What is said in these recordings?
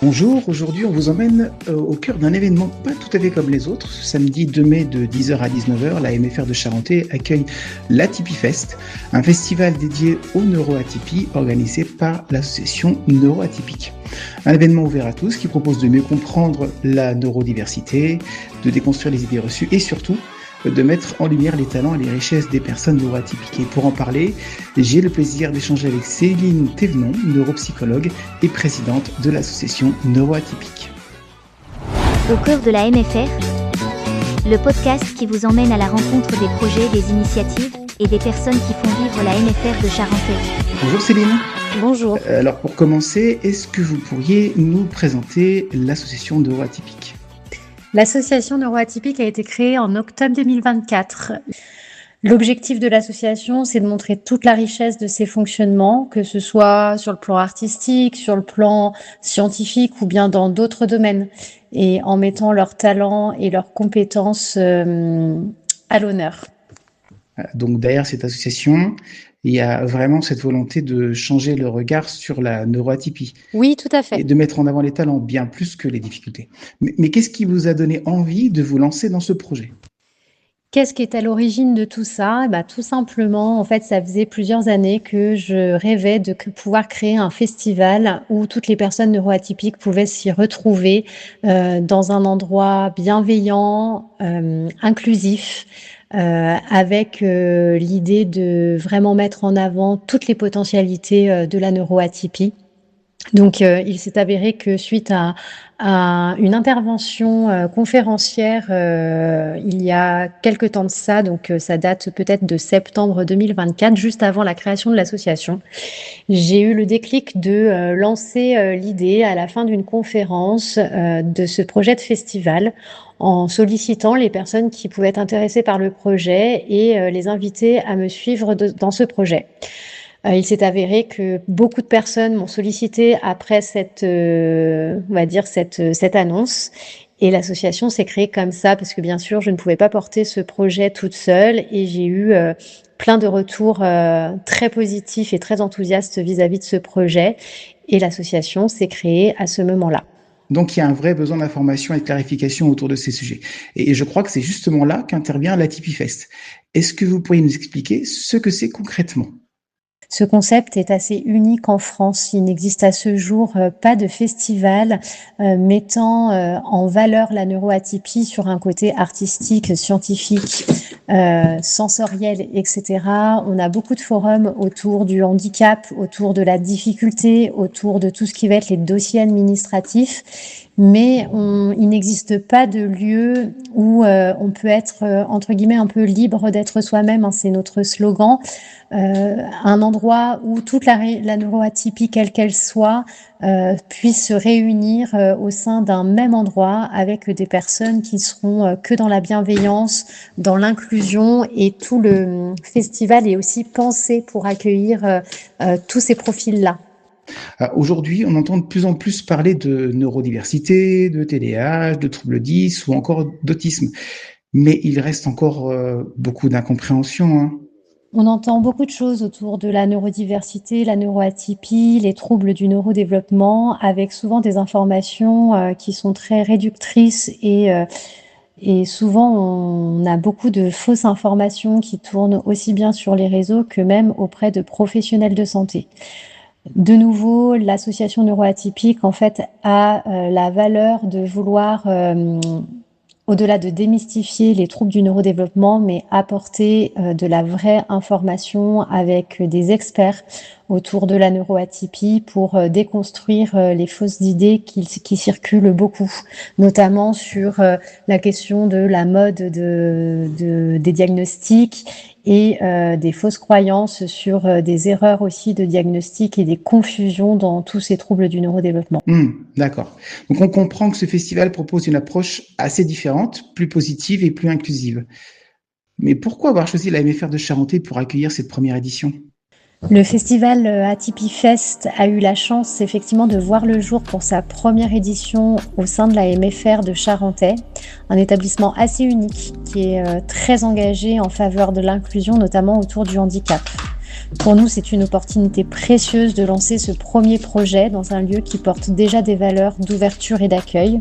Bonjour, aujourd'hui on vous emmène au cœur d'un événement pas tout à fait comme les autres. Ce samedi 2 mai de 10h à 19h, la MFR de Charentais accueille l'Atypie Fest, un festival dédié aux neuroatypies organisé par l'association Neuroatypique. Un événement ouvert à tous qui propose de mieux comprendre la neurodiversité, de déconstruire les idées reçues et surtout de mettre en lumière les talents et les richesses des personnes neuroatypiques. Et pour en parler, j'ai le plaisir d'échanger avec Céline Thévenon, neuropsychologue et présidente de l'association Neuroatypique. Au cœur de la MFR, le podcast qui vous emmène à la rencontre des projets, des initiatives et des personnes qui font vivre la MFR de Charentais. Bonjour Céline. Bonjour. Alors pour commencer, est-ce que vous pourriez nous présenter l'association Neuroatypique ? L'association Neuroatypique a été créée en octobre 2024. L'objectif de l'association, c'est de montrer toute la richesse de ses fonctionnements, que ce soit sur le plan artistique, sur le plan scientifique ou bien dans d'autres domaines, et en mettant leurs talents et leurs compétences à l'honneur. Donc derrière cette association, il y a vraiment cette volonté de changer le regard sur la neuroatypie. Oui, tout à fait. Et de mettre en avant les talents bien plus que les difficultés. Mais qu'est-ce qui vous a donné envie de vous lancer dans ce projet ? Qu'est-ce qui est à l'origine de tout ça ? Tout simplement, en fait, ça faisait plusieurs années que je rêvais de pouvoir créer un festival où toutes les personnes neuroatypiques pouvaient s'y retrouver dans un endroit bienveillant, inclusif, avec l'idée de vraiment mettre en avant toutes les potentialités de la neuroatypie. Donc, il s'est avéré que suite à une intervention conférencière il y a quelque temps de ça, donc ça date peut-être de septembre 2024, juste avant la création de l'association, j'ai eu le déclic de lancer l'idée à la fin d'une conférence de ce projet de festival en sollicitant les personnes qui pouvaient être intéressées par le projet et les inviter à me suivre dans ce projet. Il s'est avéré que beaucoup de personnes m'ont sollicité après cette annonce, et l'association s'est créée comme ça parce que bien sûr je ne pouvais pas porter ce projet toute seule, et j'ai eu plein de retours très positifs et très enthousiastes vis-à-vis de ce projet, et l'association s'est créée à ce moment-là. Donc il y a un vrai besoin d'information et de clarification autour de ces sujets. Et je crois que c'est justement là qu'intervient l'Atypie Fest. Est-ce que vous pourriez nous expliquer ce que c'est concrètement ? Ce concept est assez unique en France. Il n'existe à ce jour pas de festival mettant en valeur la neuroatypie sur un côté artistique, scientifique, sensoriel, etc. On a beaucoup de forums autour du handicap, autour de la difficulté, autour de tout ce qui va être les dossiers administratifs. Mais il n'existe pas de lieu où on peut être, entre guillemets, un peu libre d'être soi-même, hein, c'est notre slogan. Un endroit où toute la neuroatypie, quelle qu'elle soit, puisse se réunir au sein d'un même endroit avec des personnes qui seront que dans la bienveillance, dans l'inclusion, et tout le festival est aussi pensé pour accueillir tous ces profils-là. Aujourd'hui, on entend de plus en plus parler de neurodiversité, de TDAH, de troubles 10 ou encore d'autisme. Mais il reste encore beaucoup d'incompréhension, hein. On entend beaucoup de choses autour de la neurodiversité, la neuroatypie, les troubles du neurodéveloppement, avec souvent des informations qui sont très réductrices, et souvent on a beaucoup de fausses informations qui tournent aussi bien sur les réseaux que même auprès de professionnels de santé. De nouveau, l'association neuroatypique, en fait, a la valeur de vouloir, au-delà de démystifier les troubles du neurodéveloppement, mais apporter de la vraie information avec des experts autour de la neuroatypie pour déconstruire les fausses idées qui circulent beaucoup, notamment sur la question de la mode des diagnostics et des fausses croyances sur des erreurs aussi de diagnostic et des confusions dans tous ces troubles du neurodéveloppement. D'accord. Donc on comprend que ce festival propose une approche assez différente, plus positive et plus inclusive. Mais pourquoi avoir choisi la MFR de Charentais pour accueillir cette première édition ? Le festival Atypie Fest a eu la chance effectivement de voir le jour pour sa première édition au sein de la MFR de Charentais, un établissement assez unique qui est très engagé en faveur de l'inclusion, notamment autour du handicap. Pour nous, c'est une opportunité précieuse de lancer ce premier projet dans un lieu qui porte déjà des valeurs d'ouverture et d'accueil.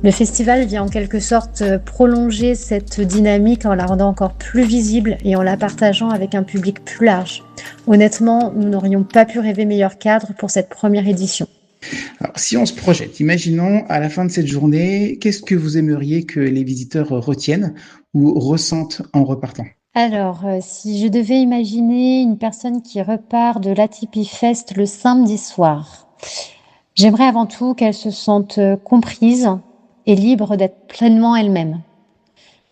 Le festival vient en quelque sorte prolonger cette dynamique en la rendant encore plus visible et en la partageant avec un public plus large. Honnêtement, nous n'aurions pas pu rêver meilleur cadre pour cette première édition. Alors, si on se projette, imaginons à la fin de cette journée, qu'est-ce que vous aimeriez que les visiteurs retiennent ou ressentent en repartant? Alors, si je devais imaginer une personne qui repart de l'Atypie Fest le samedi soir, j'aimerais avant tout qu'elle se sente comprise et libre d'être pleinement elle-même.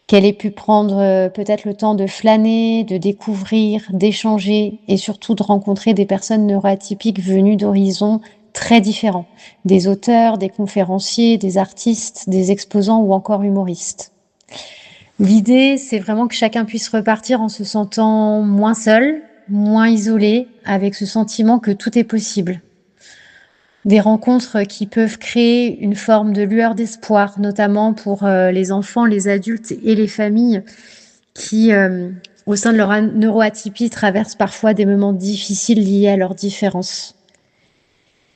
Qu'elle ait pu prendre peut-être le temps de flâner, de découvrir, d'échanger et surtout de rencontrer des personnes neuroatypiques venues d'horizons très différents, des auteurs, des conférenciers, des artistes, des exposants ou encore humoristes. L'idée, c'est vraiment que chacun puisse repartir en se sentant moins seul, moins isolé, avec ce sentiment que tout est possible. Des rencontres qui peuvent créer une forme de lueur d'espoir, notamment pour les enfants, les adultes et les familles qui, au sein de leur neuroatypie, traversent parfois des moments difficiles liés à leurs différences.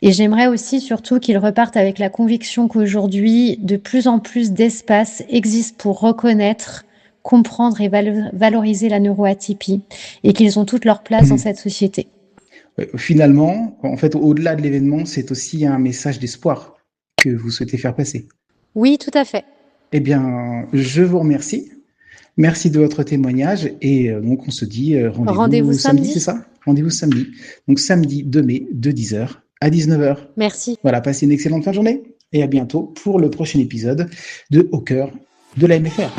Et j'aimerais aussi surtout qu'ils repartent avec la conviction qu'aujourd'hui, de plus en plus d'espaces existent pour reconnaître, comprendre et valoriser la neuroatypie et qu'ils ont toute leur place dans cette société. Finalement, en fait, au-delà de l'événement, c'est aussi un message d'espoir que vous souhaitez faire passer. Oui, tout à fait. Eh bien, je vous remercie. Merci de votre témoignage et donc on se dit rendez-vous samedi, c'est ça? Rendez-vous samedi. Donc samedi 2 mai de 10h à 19h. Merci. Voilà, passez une excellente fin de journée et à bientôt pour le prochain épisode de Au cœur de la MFR.